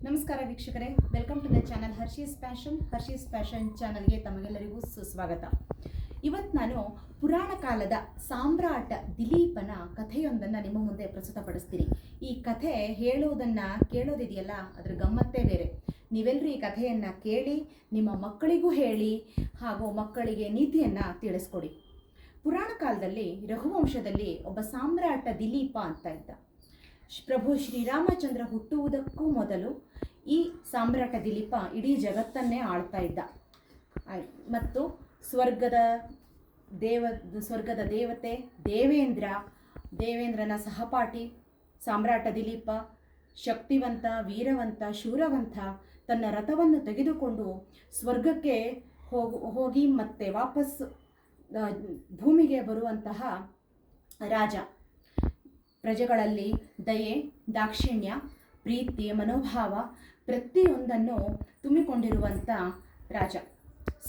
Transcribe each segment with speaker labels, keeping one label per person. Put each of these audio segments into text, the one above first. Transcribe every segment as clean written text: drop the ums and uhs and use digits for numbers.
Speaker 1: ನಮಸ್ಕಾರ ವೀಕ್ಷಕರೇ, welcome to the channel Harshi's fashion ಚಾನಲ್ಗೆ ತಮಗೆಲ್ಲರಿಗೂ ಸುಸ್ವಾಗತ. ಇವತ್ತು ನಾನು ಪುರಾಣ ಕಾಲದ ಸಾಮ್ರಾಟ ದಿಲೀಪನ ಕಥೆಯೊಂದನ್ನು ನಿಮ್ಮ ಮುಂದೆ ಪ್ರಸ್ತುತಪಡಿಸ್ತೀನಿ. ಈ ಕಥೆ ಹೇಳೋದನ್ನು ಕೇಳೋದಿದೆಯಲ್ಲ, ಅದರ ಗಮ್ಮತ್ತೇ ಬೇರೆ. ನೀವೆಲ್ಲರೂ ಈ ಕಥೆಯನ್ನು ಕೇಳಿ ನಿಮ್ಮ ಮಕ್ಕಳಿಗೂ ಹೇಳಿ ಹಾಗೂ ಮಕ್ಕಳಿಗೆ ನೀತಿಯನ್ನು ತಿಳಿಸ್ಕೊಡಿ. ಪುರಾಣ ಕಾಲದಲ್ಲಿ ರಘುವಂಶದಲ್ಲಿ ಒಬ್ಬ ಸಾಮ್ರಾಟ ದಿಲೀಪ ಅಂತ ಇದ್ದ. ಪ್ರಭು ಶ್ರೀರಾಮಚಂದ್ರ ಹುಟ್ಟುವುದಕ್ಕೂ ಮೊದಲು ಈ ಸಾಮ್ರಾಟ ದಿಲೀಪ ಇಡೀ ಜಗತ್ತನ್ನೇ ಆಳ್ತಾ ಇದ್ದ ಮತ್ತು ಸ್ವರ್ಗದ ದೇವತೆ ದೇವೇಂದ್ರನ ಸಹಪಾಠಿ ಸಾಮ್ರಾಟ ದಿಲೀಪ ಶಕ್ತಿವಂತ, ವೀರವಂತ, ಶೂರವಂತ. ತನ್ನ ರಥವನ್ನು ತೆಗೆದುಕೊಂಡು ಸ್ವರ್ಗಕ್ಕೆ ಹೋಗಿ ಮತ್ತೆ ವಾಪಸ್ ಭೂಮಿಗೆ ಬರುವಂತಹ ರಾಜ. ಪ್ರಜೆಗಳಲ್ಲಿ ದಯೆ, ದಾಕ್ಷಿಣ್ಯ, ಪ್ರೀತಿ, ಮನೋಭಾವ ಪ್ರತಿಯೊಂದನ್ನು ತುಂಬಿಕೊಂಡಿರುವಂಥ ರಾಜ.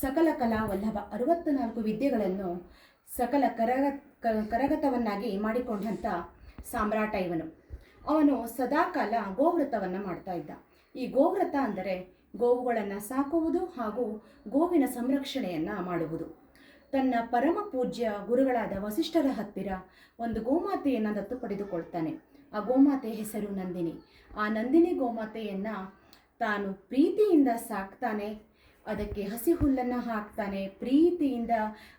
Speaker 1: ಸಕಲ ಕಲಾ ವಲ್ಲಭ, 64 ವಿದ್ಯೆಗಳನ್ನು ಸಕಲ ಕರಗತವನ್ನಾಗಿ ಮಾಡಿಕೊಂಡಂಥ ಸಾಮ್ರಾಟ ಇವನು. ಅವನು ಸದಾಕಾಲ ಗೋವ್ರತವನ್ನು ಮಾಡ್ತಾ ಇದ್ದ. ಈ ಗೋವ್ರತ ಅಂದರೆ ಗೋವುಗಳನ್ನು ಸಾಕುವುದು ಹಾಗೂ ಗೋವಿನ ಸಂರಕ್ಷಣೆಯನ್ನು ಮಾಡುವುದು. ತನ್ನ ಪರಮ ಪೂಜ್ಯ ಗುರುಗಳಾದ ವಸಿಷ್ಠರ ಹತ್ತಿರ ಒಂದು ಗೋಮಾತೆಯನ್ನು ದತ್ತು ಪಡೆದುಕೊಳ್ತಾನೆ. ಆ ಗೋಮಾತೆ ಹೆಸರು ನಂದಿನಿ. ಆ ನಂದಿನಿ ಗೋಮಾತೆಯನ್ನು ತಾನು ಪ್ರೀತಿಯಿಂದ ಸಾಕ್ತಾನೆ. ಅದಕ್ಕೆ ಹಸಿ ಹುಲ್ಲನ್ನು ಹಾಕ್ತಾನೆ. ಪ್ರೀತಿಯಿಂದ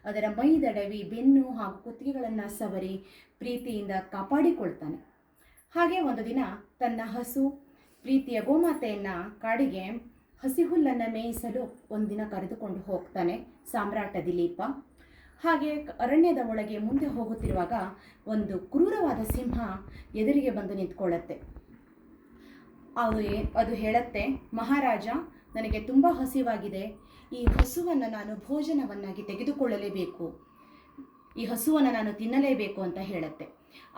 Speaker 1: ಅದರ ಮೈದಡವಿ, ಬೆನ್ನು ಹಾಗೂ ಕುತ್ತಿಗೆಗಳನ್ನು ಸವರಿ ಪ್ರೀತಿಯಿಂದ ಕಾಪಾಡಿಕೊಳ್ತಾನೆ. ಹಾಗೆ ಒಂದು ದಿನ ತನ್ನ ಹಸು ಪ್ರೀತಿಯ ಗೋಮಾತೆಯನ್ನು ಕಾಡಿಗೆ ಹಸಿ ಹುಲ್ಲನ್ನು ಮೇಯಿಸಲು ಒಂದಿನ ಕರೆದುಕೊಂಡು ಹೋಗ್ತಾನೆ ಸಾಮ್ರಾಟ ದಿಲೀಪ. ಹಾಗೆ ಅರಣ್ಯದ ಒಳಗೆ ಮುಂದೆ ಹೋಗುತ್ತಿರುವಾಗ ಒಂದು ಕ್ರೂರವಾದ ಸಿಂಹ ಎದುರಿಗೆ ಬಂದು ನಿಂತ್ಕೊಳ್ಳುತ್ತೆ. ಅದು ಹೇಳುತ್ತೆ, ಮಹಾರಾಜ, ನನಗೆ ತುಂಬ ಹಸಿವಾಗಿದೆ. ಈ ಹಸುವನ್ನು ನಾನು ಭೋಜನವನ್ನಾಗಿ ತೆಗೆದುಕೊಳ್ಳಲೇಬೇಕು. ಈ ಹಸುವನ್ನು ನಾನು ತಿನ್ನಲೇಬೇಕು ಅಂತ ಹೇಳುತ್ತೆ.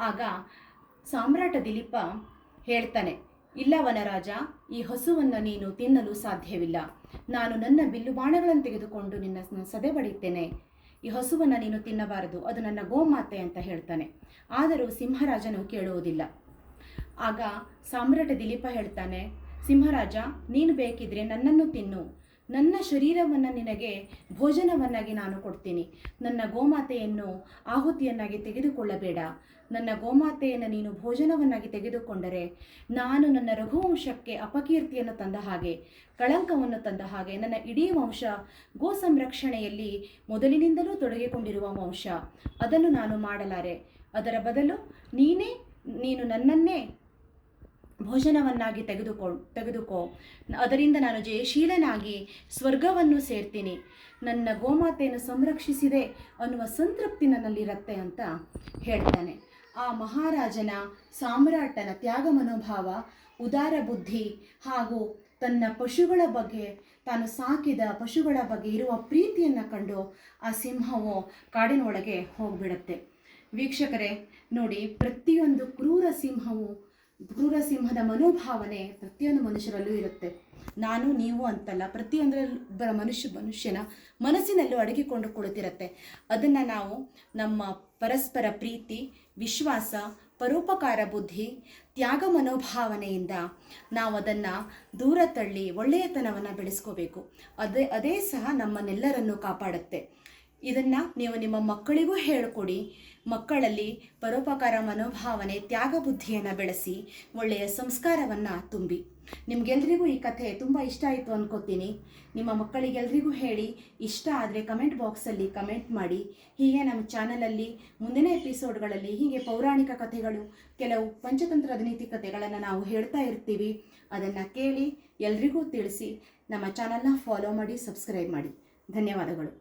Speaker 1: ಆಗ ಸಾಮ್ರಾಟ ದಿಲೀಪ ಹೇಳ್ತಾನೆ, ಇಲ್ಲ ವನರಾಜ, ಈ ಹಸುವನ್ನು ನೀನು ತಿನ್ನಲು ಸಾಧ್ಯವಿಲ್ಲ. ನಾನು ನನ್ನ ಬಿಲ್ಲು ಬಾಣಗಳನ್ನು ತೆಗೆದುಕೊಂಡು ನಿನ್ನ ಸದೆ ಬಡಿತೇನೆ. ಈ ಹಸುವನ್ನು ನೀನು ತಿನ್ನಬಾರದು, ಅದು ನನ್ನ ಗೋಮಾತೆ ಅಂತ ಹೇಳ್ತಾನೆ. ಆದರೂ ಸಿಂಹರಾಜನು ಕೇಳುವುದಿಲ್ಲ. ಆಗ ಸಾಮ್ರಾಟ ದಿಲೀಪ ಹೇಳ್ತಾನೆ, ಸಿಂಹರಾಜ, ನೀನು ಬೇಕಿದ್ರೆ ನನ್ನನ್ನು ತಿನ್ನು. ನನ್ನ ಶರೀರವನ್ನು ನಿನಗೆ ಭೋಜನವನ್ನಾಗಿ ನಾನು ಕೊಡ್ತೀನಿ. ನನ್ನ ಗೋಮಾತೆಯನ್ನು ಆಹುತಿಯನ್ನಾಗಿ ತೆಗೆದುಕೊಳ್ಳಬೇಡ. ನನ್ನ ಗೋಮಾತೆಯನ್ನು ನೀನು ಭೋಜನವನ್ನಾಗಿ ತೆಗೆದುಕೊಂಡರೆ ನಾನು ನನ್ನ ರಘುವಂಶಕ್ಕೆ ಅಪಕೀರ್ತಿಯನ್ನು ತಂದ ಹಾಗೆ, ಕಳಂಕವನ್ನು ತಂದ ಹಾಗೆ. ನನ್ನ ಇಡೀ ವಂಶ ಗೋ ಸಂರಕ್ಷಣೆಯಲ್ಲಿ ಮೊದಲಿನಿಂದಲೂ ತೊಡಗಿಕೊಂಡಿರುವ ವಂಶ. ಅದನ್ನು ನಾನು ಮಾಡಲಾರೆ. ಅದರ ಬದಲು ನೀನು ನನ್ನನ್ನೇ ಭೋಜನವನ್ನಾಗಿ ತೆಗೆದುಕೋ. ಅದರಿಂದ ನಾನು ಜಯಶೀಲನಾಗಿ ಸ್ವರ್ಗವನ್ನು ಸೇರ್ತೀನಿ. ನನ್ನ ಗೋಮಾತೆಯನ್ನು ಸಂರಕ್ಷಿಸಿದೆ ಅನ್ನುವ ಸಂತೃಪ್ತಿ ನನ್ನಲ್ಲಿರುತ್ತೆ ಅಂತ ಹೇಳ್ತಾನೆ. ಆ ಮಹಾರಾಜನ, ಸಾಮ್ರಾಟನ ತ್ಯಾಗ ಮನೋಭಾವ, ಉದಾರ ಬುದ್ಧಿ ಹಾಗೂ ತನ್ನ ಪಶುಗಳ ಬಗ್ಗೆ, ತಾನು ಸಾಕಿದ ಪಶುಗಳ ಬಗ್ಗೆ ಇರುವ ಪ್ರೀತಿಯನ್ನು ಕಂಡು ಆ ಸಿಂಹವು ಕಾಡಿನೊಳಗೆ ಹೋಗಿಬಿಡುತ್ತೆ. ವೀಕ್ಷಕರೇ ನೋಡಿ, ಪ್ರತಿಯೊಂದು ಕ್ರೂರ ಸಿಂಹದ ಮನೋಭಾವನೆ ಪ್ರತಿಯೊಂದು ಮನುಷ್ಯರಲ್ಲೂ ಇರುತ್ತೆ. ನಾನು ನೀವು ಅಂತಲ್ಲ, ಪ್ರತಿಯೊಂದರ ಮನುಷ್ಯನ ಮನಸ್ಸಿನಲ್ಲೂ ಅಡಗಿಕೊಂಡು ಕುಳಿತಿರುತ್ತೆ. ಅದನ್ನು ನಾವು ನಮ್ಮ ಪರಸ್ಪರ ಪ್ರೀತಿ, ವಿಶ್ವಾಸ, ಪರೋಪಕಾರ ಬುದ್ಧಿ, ತ್ಯಾಗ ಮನೋಭಾವನೆಯಿಂದ ನಾವು ಅದನ್ನು ದೂರ ತಳ್ಳಿ ಒಳ್ಳೆಯತನವನ್ನು ಬೆಳೆಸ್ಕೋಬೇಕು. ಅದೇ ಸಹ ನಮ್ಮನ್ನೆಲ್ಲರನ್ನು ಕಾಪಾಡುತ್ತೆ. ಇದನ್ನು ನೀವು ನಿಮ್ಮ ಮಕ್ಕಳಿಗೂ ಹೇಳಿಕೊಡಿ. ಮಕ್ಕಳಲ್ಲಿ ಪರೋಪಕಾರ ಮನೋಭಾವನೆ, ತ್ಯಾಗ ಬುದ್ಧಿಯನ್ನು ಬೆಳೆಸಿ ಒಳ್ಳೆಯ ಸಂಸ್ಕಾರವನ್ನು ತುಂಬಿ. ನಿಮಗೆಲ್ರಿಗೂ ಈ ಕಥೆ ತುಂಬ ಇಷ್ಟ ಆಯಿತು ಅಂದ್ಕೋತೀನಿ. ನಿಮ್ಮ ಮಕ್ಕಳಿಗೆಲ್ರಿಗೂ ಹೇಳಿ. ಇಷ್ಟ ಆದರೆ ಕಮೆಂಟ್ ಬಾಕ್ಸಲ್ಲಿ ಕಮೆಂಟ್ ಮಾಡಿ. ಹೀಗೆ ನಮ್ಮ ಚಾನಲಲ್ಲಿ ಮುಂದಿನ ಎಪಿಸೋಡ್ಗಳಲ್ಲಿ ಹೀಗೆ ಪೌರಾಣಿಕ ಕಥೆಗಳು, ಕೆಲವು ಪಂಚತಂತ್ರದ ನೀತಿ ಕಥೆಗಳನ್ನು ನಾವು ಹೇಳ್ತಾ ಇರ್ತೀವಿ. ಅದನ್ನು ಕೇಳಿ ಎಲ್ರಿಗೂ ತಿಳಿಸಿ. ನಮ್ಮ ಚಾನಲ್ನ ಫಾಲೋ ಮಾಡಿ, ಸಬ್ಸ್ಕ್ರೈಬ್ ಮಾಡಿ. ಧನ್ಯವಾದಗಳು.